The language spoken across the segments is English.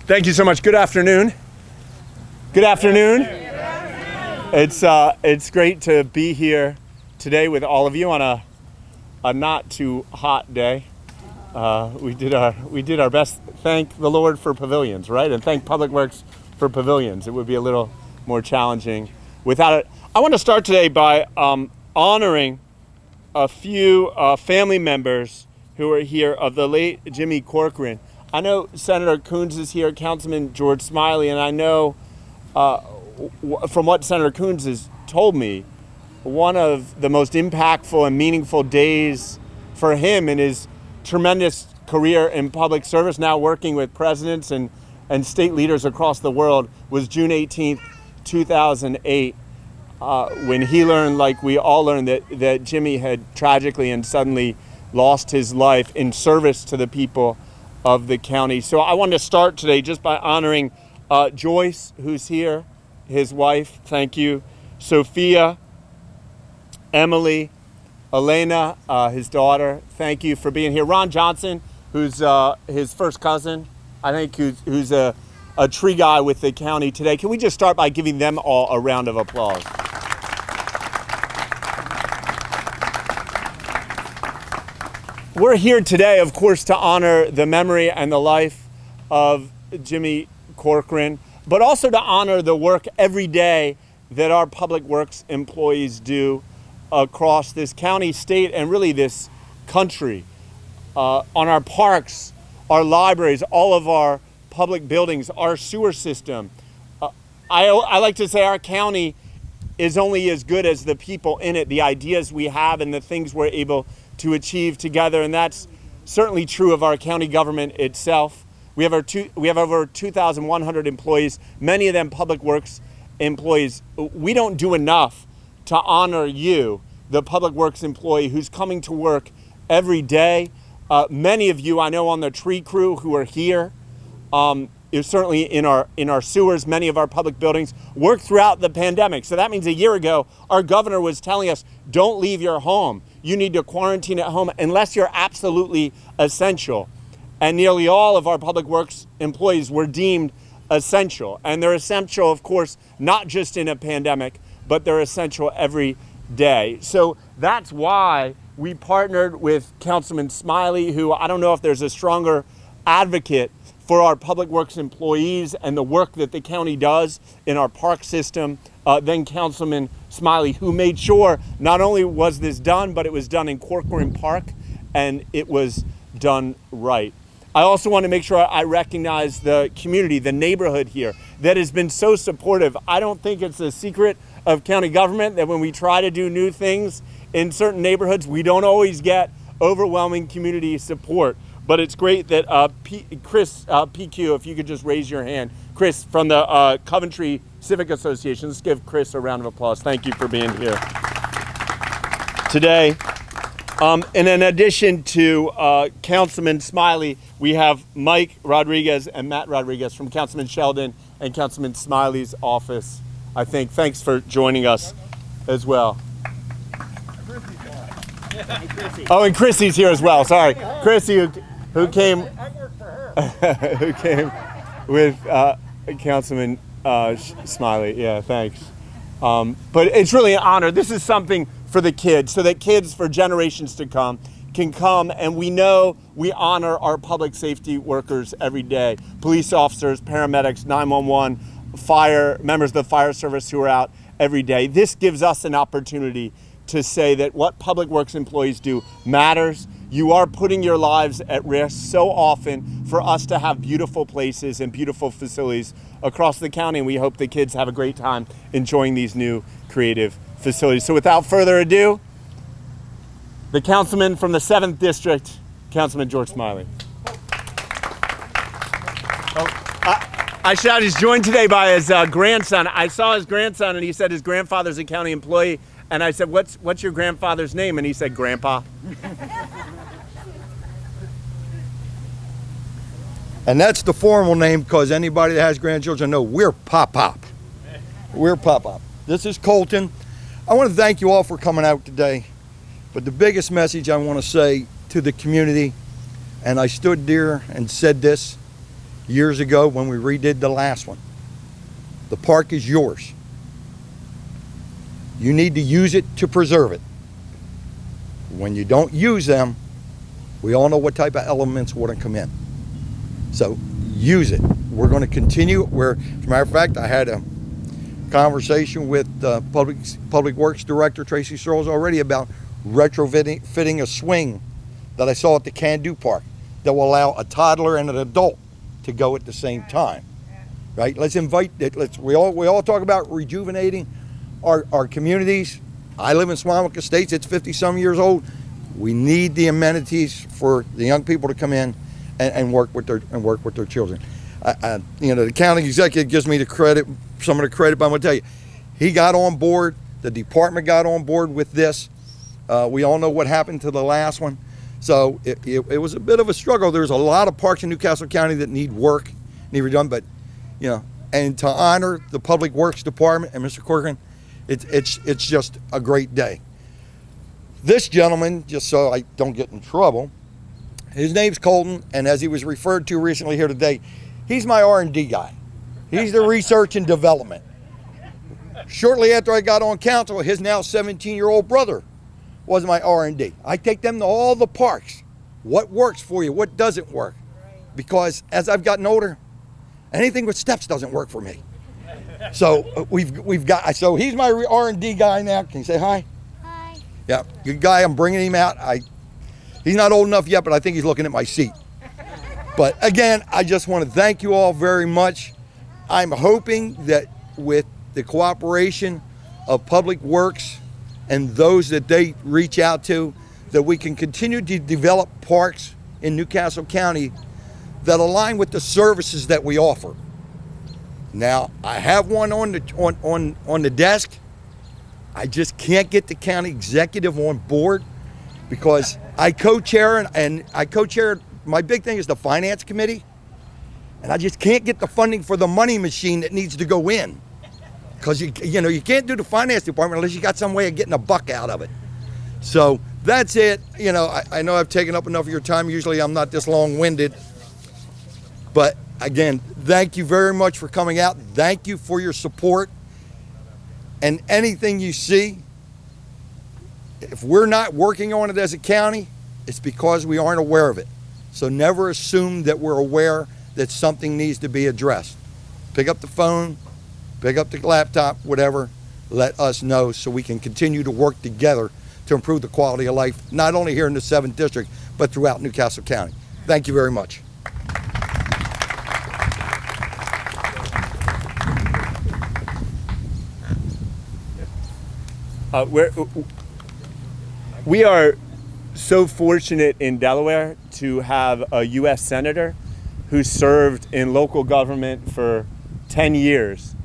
Thank you so much. Good afternoon. Good afternoon. It's great to be here today with all of you on a not too hot day. We did our best. Thank the Lord for pavilions, right? And thank Public Works for pavilions. It would be a little more challenging without it. I want to start today by honoring a few family members who are here of the late Jimmy Corcoran. I know Senator Coons is here, Councilman George Smiley, and I know from what Senator Coons has told me, one of the most impactful and meaningful days for him in his tremendous career in public service, now working with presidents and state leaders across the world, was June 18th, 2008, when he learned, like we all learned, that Jimmy had tragically and suddenly lost his life in service to the people of the county. So I wanted to start today just by honoring Joyce, who's here, his wife, thank you, Sophia, Emily, Elena, his daughter, thank you for being here. Ron Johnson, who's his first cousin, I think, who's a tree guy with the county today. Can we just start by giving them all a round of applause? We're here today, of course, to honor the memory and the life of Jimmy Corcoran, but also to honor the work every day that our public works employees do across this county, state, and really this country. On our parks, our libraries, all of our public buildings, our sewer system. I like to say our county is only as good as the people in it, the ideas we have and the things we're able to achieve together, and that's certainly true of our county government itself. We have over 2,100 employees, many of them public works employees. We don't do enough to honor you, the public works employee who's coming to work every day. Many of you I know on the tree crew who are here, certainly in our sewers, many of our public buildings worked throughout the pandemic. So that means a year ago, our governor was telling us, don't leave your home. You need to quarantine at home unless you're absolutely essential. And nearly all of our public works employees were deemed essential. And they're essential, of course, not just in a pandemic, but they're essential every day. So that's why we partnered with Councilman Smiley, who I don't know if there's a stronger advocate for our public works employees and the work that the county does in our park system than Councilman Smiley, who made sure not only was this done, but it was done in Corcoran Park and it was done right. I also want to make sure I recognize the community, the neighborhood here that has been so supportive. I don't think it's a secret of county government that when we try to do new things in certain neighborhoods, we don't always get overwhelming community support. But it's great that Chris, PQ, if you could just raise your hand. Chris from the Coventry Civic Association. Let's give Chris a round of applause. Thank you for being here today. And in addition to Councilman Smiley, we have Mike Rodriguez and Matt Rodriguez from Councilman Sheldon and Councilman Smiley's office, I think. Thanks for joining us as well. Oh, and Chrissy's here as well. Sorry. Chrissy, who came who came with Councilman Smiley. Yeah, thanks. But it's really an honor. This is something for the kids, so that kids for generations to come can come, and we know we honor our public safety workers every day. Police officers, paramedics, 911, fire, members of the fire service who are out every day. This gives us an opportunity to say that what public works employees do matters. You are putting your lives at risk so often for us to have beautiful places and beautiful facilities across the county, and we hope the kids have a great time enjoying these new creative facilities. So without further ado, the councilman from the 7th District, Councilman George Smiley. I should add, he's joined today by his grandson. I saw his grandson and he said his grandfather's a county employee. And I said, what's your grandfather's name? And he said, Grandpa. And that's the formal name, because anybody that has grandchildren know we're Pop-Pop. We're Pop-Pop. This is Colton. I want to thank you all for coming out today. But the biggest message I want to say to the community, and I stood there and said this, years ago when we redid the last one. The park is yours. You need to use it to preserve it. When you don't use them, we all know what type of elements want to come in. So use it. We're going to continue. As a matter of fact, I had a conversation with Public Works Director Tracy Searles already about retrofitting a swing that I saw at the Can-Do Park that will allow a toddler and an adult to go at the same time. Right? Let's invite it. We all talk about rejuvenating our communities. I live in Smiley Estates. It's 50-some years old. We need the amenities for the young people to come in and work with their children. The county executive gives me some of the credit, but I'm going to tell you, he got on board. The department got on board with this. We all know what happened to the last one. So it was a bit of a struggle. There's a lot of parks in Newcastle County that need work, need redone, but and to honor the Public Works Department and Mr. Corcoran, it's just a great day. This gentleman, just so I don't get in trouble, his name's Colton, and as he was referred to recently here today, he's my R&D guy. He's the research and development. Shortly after I got on council, his now 17-year-old brother was my R&D. I take them to all the parks. What works for you? What doesn't work? Because as I've gotten older, anything with steps doesn't work for me. So so he's my R&D guy now. Can you say hi? Hi. Yeah, good guy. I'm bringing him out. He's not old enough yet, but I think he's looking at my seat. But again, I just want to thank you all very much. I'm hoping that with the cooperation of Public Works and those that they reach out to, that we can continue to develop parks in Newcastle County that align with the services that we offer. Now, I have one on the desk. I just can't get the county executive on board because I co-chair and I co-chair. My big thing is the finance committee, and I just can't get the funding for the money machine that needs to go in, because you can't do the finance department unless you got some way of getting a buck out of it. So that's it. I know I've taken up enough of your time. Usually I'm not this long-winded, but again, thank you very much for coming out. Thank you for your support. And anything you see, if we're not working on it as a county, it's because we aren't aware of it. So never assume that we're aware that something needs to be addressed. Pick up the phone, pick up the laptop, whatever, let us know so we can continue to work together to improve the quality of life, not only here in the 7th District, but throughout Newcastle County. Thank you very much. We are so fortunate in Delaware to have a U.S. Senator who served in local government for 10 years.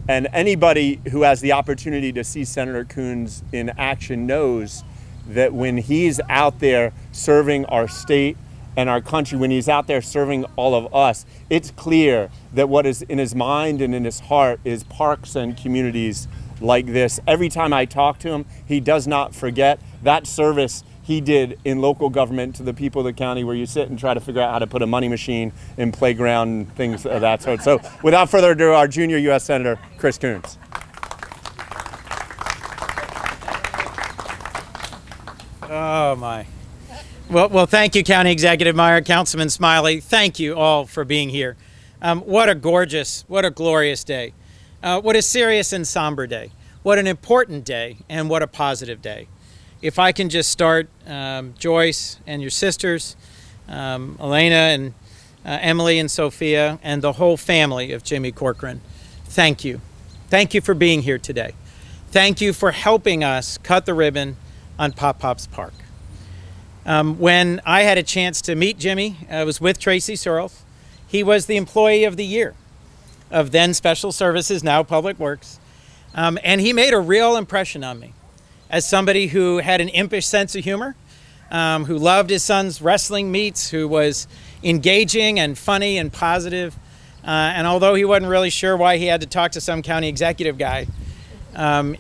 And anybody who has the opportunity to see Senator Coons in action knows that when he's out there serving our state and our country, when he's out there serving all of us, it's clear that what is in his mind and in his heart is parks and communities like this. Every time I talk to him, he does not forget that service he did in local government to the people of the county, where you sit and try to figure out how to put a money machine in playground and things of that sort. So without further ado, our junior U.S. Senator, Chris Coons. Oh my. Well, thank you, County Executive Meyer, Councilman Smiley. Thank you all for being here. What a glorious day. What a serious and somber day. What an important day, and what a positive day. If I can just start, Joyce and your sisters, Elena and Emily and Sophia, and the whole family of Jimmy Corcoran, thank you. Thank you for being here today. Thank you for helping us cut the ribbon on Pop Pop's Park. When I had a chance to meet Jimmy, I was with Tracy Searles. He was the Employee of the Year of then Special Services, now Public Works. And he made a real impression on me as somebody who had an impish sense of humor, who loved his son's wrestling meets, who was engaging and funny and positive. And although he wasn't really sure why he had to talk to some county executive guy,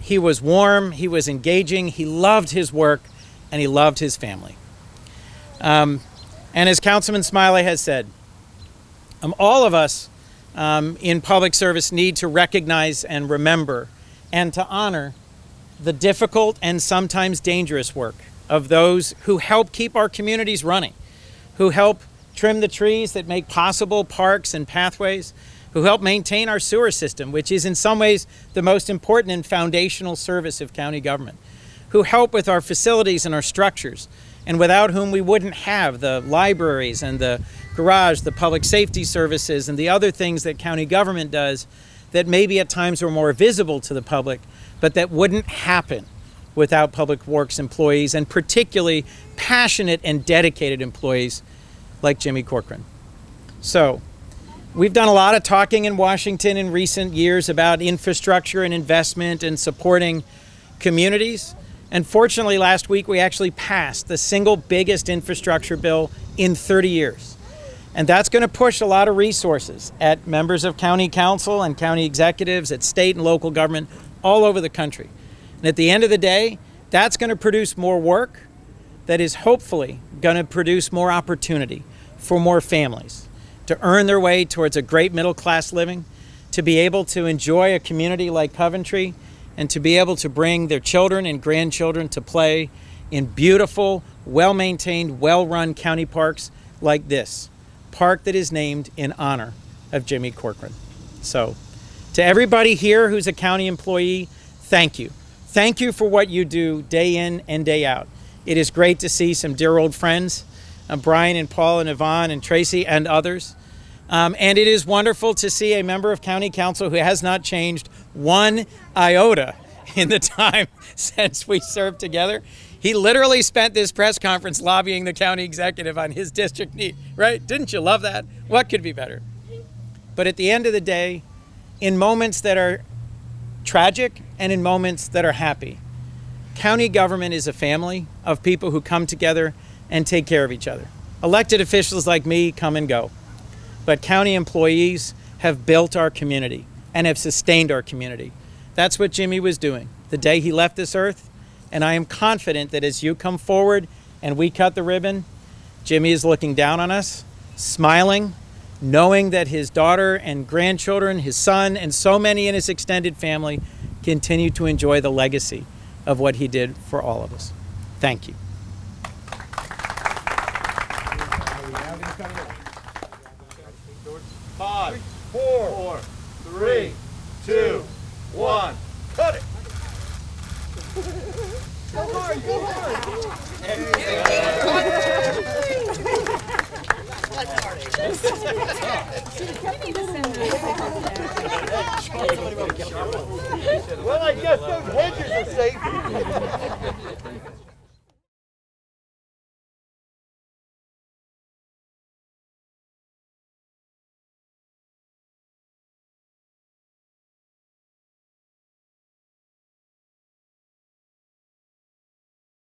he was warm, he was engaging, he loved his work, and he loved his family. And as Councilman Smiley has said, All of us in public service need to recognize and remember and to honor the difficult and sometimes dangerous work of those who help keep our communities running, who help trim the trees that make possible parks and pathways, who help maintain our sewer system, which is in some ways the most important and foundational service of county government, who help with our facilities and our structures, and without whom we wouldn't have the libraries and the garage, the public safety services, and the other things that county government does that maybe at times are more visible to the public, but that wouldn't happen without public works employees, and particularly passionate and dedicated employees like Jimmy Corcoran. So, we've done a lot of talking in Washington in recent years about infrastructure and investment and supporting communities. And fortunately, last week we actually passed the single biggest infrastructure bill in 30 years. And that's going to push a lot of resources at members of county council and county executives, at state and local government all over the country. And at the end of the day, that's going to produce more work that is hopefully going to produce more opportunity for more families to earn their way towards a great middle class living, to be able to enjoy a community like Coventry, and to be able to bring their children and grandchildren to play in beautiful, well-maintained, well-run county parks like this park that is named in honor of Jimmy Corcoran. So, to everybody here who's a county employee, thank you. Thank you for what you do day in and day out. It is great to see some dear old friends, Brian and Paul and Yvonne and Tracy and others. And it is wonderful to see a member of county council who has not changed one iota in the time since we served together. He literally spent this press conference lobbying the county executive on his district need, right? Didn't you love that? What could be better? But at the end of the day, in moments that are tragic and in moments that are happy, county government is a family of people who come together and take care of each other. Elected officials like me come and go, but county employees have built our community and have sustained our community. That's what Jimmy was doing the day he left this earth, and I am confident that as you come forward and we cut the ribbon, Jimmy is looking down on us, smiling, knowing that his daughter and grandchildren, his son, and so many in his extended family continue to enjoy the legacy of what he did for all of us. Thank you. Five, four, three, two, one. Cut it. Go hard, go hard. Well, I guess those hedges are safe.